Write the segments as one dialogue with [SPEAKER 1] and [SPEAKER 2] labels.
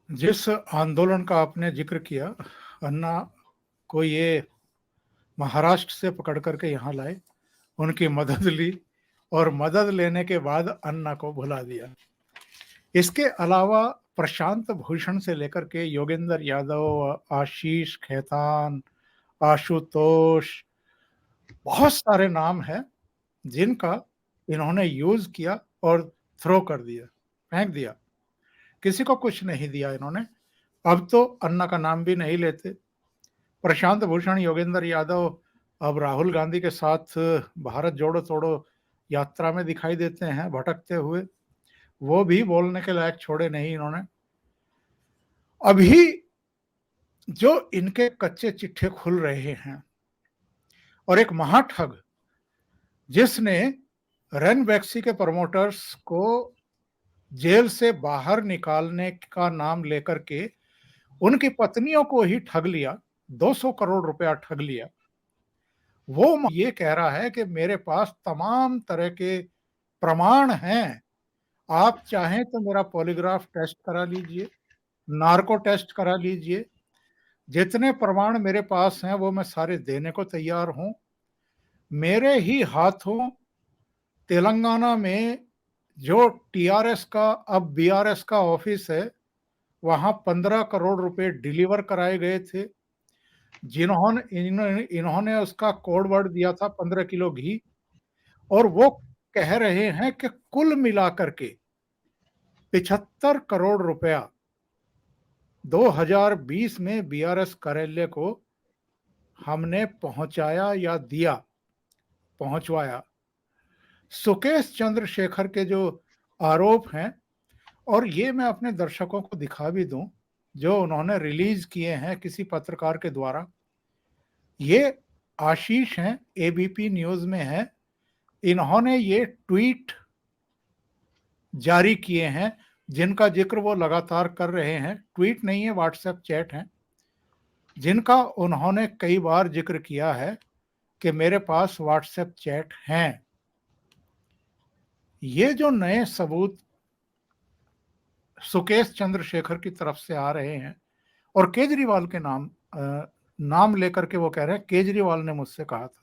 [SPEAKER 1] जिस आंदोलन का आपने जिक्र किया, अन्ना को ये महाराष्ट्र से पकड़ करके यहाँ लाए, उनकी मदद ली और मदद लेने के बाद अन्ना को भुला दिया। इसके अलावा प्रशांत भूषण से लेकर के योगेंद्र यादव, आशीष खेतान, आशुतोष, बहुत सारे नाम हैं जिनका इन्होंने यूज किया और थ्रो कर दिया, फेंक दिया। किसी को कुछ नहीं दिया इन्होंने। अब तो अन्ना का नाम भी नहीं लेते। प्रशांत भूषण, योगेंद्र यादव अब राहुल गांधी के साथ भारत जोड़ो तोड़ो यात्रा में दिखाई देते हैं भटकते हुए। वो भी बोलने के लायक छोड़े नहीं इन्होंने। अभी जो इनके कच्चे चिट्ठे खुल रहे हैं, और एक महाठग जिसने रेनबैक्सी के प्रमोटर्स को जेल से बाहर निकालने का नाम लेकर के उनकी पत्नियों को ही ठग लिया, 200 करोड़ रुपया ठग लिया, वो ये कह रहा है कि मेरे पास तमाम तरह के प्रमाण हैं, आप चाहें तो मेरा पॉलीग्राफ टेस्ट करा लीजिए, नार्को टेस्ट करा लीजिए, जितने प्रमाण मेरे पास हैं वो मैं सारे देने को तैयार हूं। मेरे ही हाथों तेलंगाना में जो टीआरएस का अब बीआरएस का ऑफिस है, वहां 15 करोड़ रुपए डिलीवर कराए गए थे, इन्होंने उसका कोड वर्ड दिया था 15 किलो घी, और वो कह रहे हैं कि कुल मिलाकर के 75 करोड़ रुपया 2020 में बीआरएस कार्यालय को हमने पहुंचाया या दिया, पहुंचवाया। सुकेश चंद्रशेखर के जो आरोप हैं, और ये मैं अपने दर्शकों को दिखा भी दूं, जो उन्होंने रिलीज किए हैं किसी पत्रकार के द्वारा, ये आशीष हैं, एबीपी न्यूज में है, इन्होंने ये ट्वीट जारी किए हैं जिनका जिक्र वो लगातार कर रहे हैं। ट्वीट नहीं है, व्हाट्सएप चैट है, जिनका उन्होंने कई बार जिक्र किया है कि मेरे पास व्हाट्सएप चैट हैं। ये जो नए सबूत सुकेश चंद्रशेखर की तरफ से आ रहे हैं, और केजरीवाल के नाम लेकर के वो कह रहे हैं केजरीवाल ने मुझसे कहा था।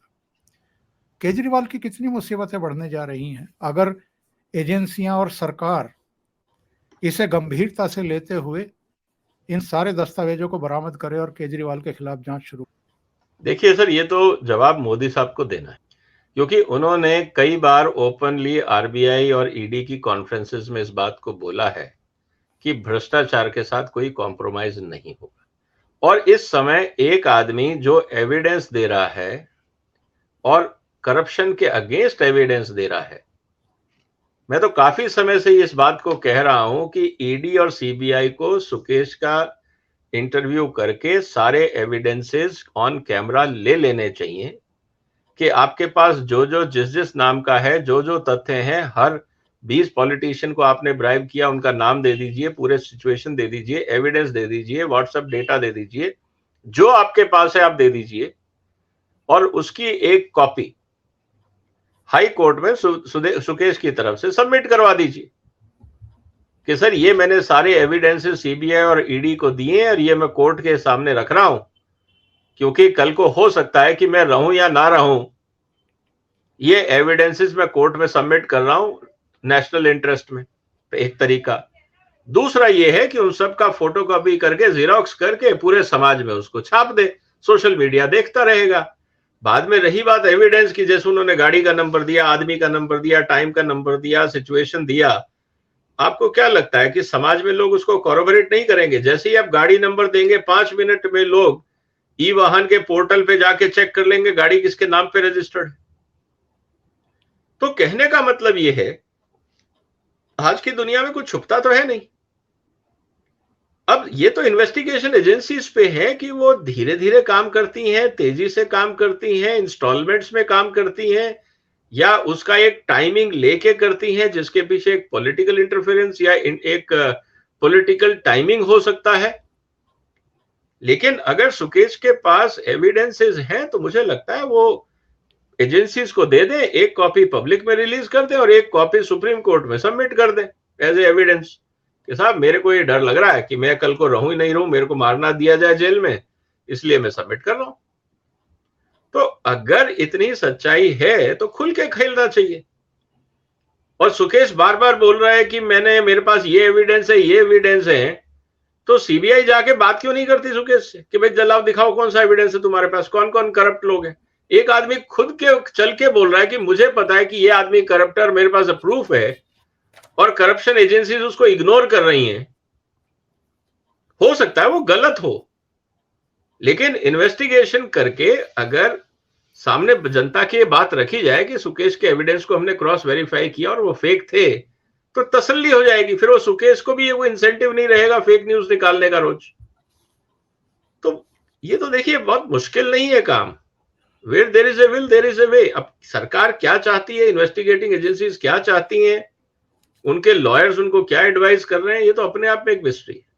[SPEAKER 1] केजरीवाल की कितनी मुसीबतें बढ़ने जा रही हैं अगर एजेंसियां और सरकार इसे गंभीरता से लेते हुए इन सारे दस्तावेजों को बरामद करे और केजरीवाल के खिलाफ जांच शुरू।
[SPEAKER 2] देखिए सर, ये तो जवाब मोदी साहब को देना है, क्योंकि उन्होंने कई बार ओपनली आरबीआई और ईडी की कॉन्फ्रेंसेस में इस बात को बोला है कि भ्रष्टाचार के साथ कोई कॉम्प्रोमाइज नहीं होगा। और इस समय एक आदमी जो एविडेंस दे रहा है और करप्शन के अगेंस्ट एविडेंस दे रहा है, मैं तो काफी समय से इस बात को कह रहा हूं कि ईडी और सीबीआई को सुकेश का इंटरव्यू करके सारे एविडेंसेस ऑन कैमरा ले लेने चाहिए कि आपके पास जो जो जिस नाम का है, जो जो तथ्य हैं, हर 20 पॉलिटिशियन को आपने ब्राइब किया, उनका नाम दे दीजिए, पूरे सिचुएशन दे दीजिए, एविडेंस दे दीजिए, व्हाट्सएप डेटा दे दीजिए, जो आपके पास है आप दे दीजिए, और उसकी एक कॉपी हाई कोर्ट में सुकेश की तरफ से सबमिट करवा दीजिए कि सर ये मैंने सारे एविडेंसेस सीबीआई और ईडी को दिए हैं और ये मैं कोर्ट के सामने रख रहा हूं, क्योंकि कल को हो सकता है कि मैं रहूं या ना रहूं, ये एविडेंसेस मैं कोर्ट में सबमिट कर रहा हूं नेशनल इंटरेस्ट में। तो एक तरीका। दूसरा ये है कि उन सब का फोटोकॉपी करके जेरोक्स करके पूरे समाज में उसको छाप दे, सोशल मीडिया देखता रहेगा। बाद में रही बात एविडेंस की, जैसे उन्होंने गाड़ी का नंबर दिया, आदमी का नंबर दिया, टाइम का नंबर दिया, सिचुएशन दिया, आपको क्या लगता है कि समाज में लोग उसको कॉरोबोरेट नहीं करेंगे? जैसे ही आप गाड़ी नंबर देंगे 5 मिनट में लोग ई वाहन के पोर्टल पे जाके चेक कर लेंगे गाड़ी किसके नाम पे रजिस्टर्ड है। तो कहने का मतलब यह है, आज की दुनिया में कुछ छुपता तो है नहीं। अब ये तो इन्वेस्टिगेशन एजेंसीज पे है कि वो धीरे धीरे काम करती हैं, तेजी से काम करती हैं, इंस्टॉलमेंट्स में काम करती हैं, या उसका एक टाइमिंग लेके करती हैं जिसके पीछे एक पॉलिटिकल इंटरफेरेंस या एक पॉलिटिकल टाइमिंग हो सकता है। लेकिन अगर सुकेश के पास एविडेंसेस हैं तो मुझे लगता है वो एजेंसीज को दे दें, एक कॉपी पब्लिक में रिलीज कर दें और एक कॉपी सुप्रीम कोर्ट में सबमिट कर दें एज ए एविडेंस कि साहब मेरे को ये डर लग रहा है कि मैं कल को रहूं ही नहीं रहूं, मेरे को मारना दिया जाए जेल में, इसलिए मैं सबमिट कर रहा हूं। तो अगर इतनी सच्चाई है तो खुल के खेलना चाहिए। और सुकेश बार बार बोल रहा है कि मेरे पास ये एविडेंस है, ये एविडेंस है, तो सीबीआई जाके बात क्यों नहीं करती सुकेश से कि भाई जलाओ, दिखाओ कौन सा एविडेंस है तुम्हारे पास, कौन कौन करप्ट लोग हैं। एक आदमी खुद के चल के बोल रहा है कि मुझे पता है कि ये आदमी करप्ट है और मेरे पास प्रूफ है, और करप्शन एजेंसीज उसको इग्नोर कर रही हैं। हो सकता है वो गलत हो, लेकिन इन्वेस्टिगेशन करके अगर सामने जनता की ये बात रखी जाए कि सुकेश के एविडेंस को हमने क्रॉस वेरीफाई किया और वो फेक थे, तो तसल्ली हो जाएगी। फिर वो सुकेश को भी वो इंसेंटिव नहीं रहेगा फेक न्यूज निकालने का रोज। तो ये तो देखिए बहुत मुश्किल नहीं है काम। Where there is a will there is a way. अब सरकार क्या चाहती है, इन्वेस्टिगेटिंग एजेंसीज क्या चाहती हैं, उनके लॉयर्स उनको क्या एडवाइस कर रहे हैं, ये तो अपने आप में एक मिस्ट्री है।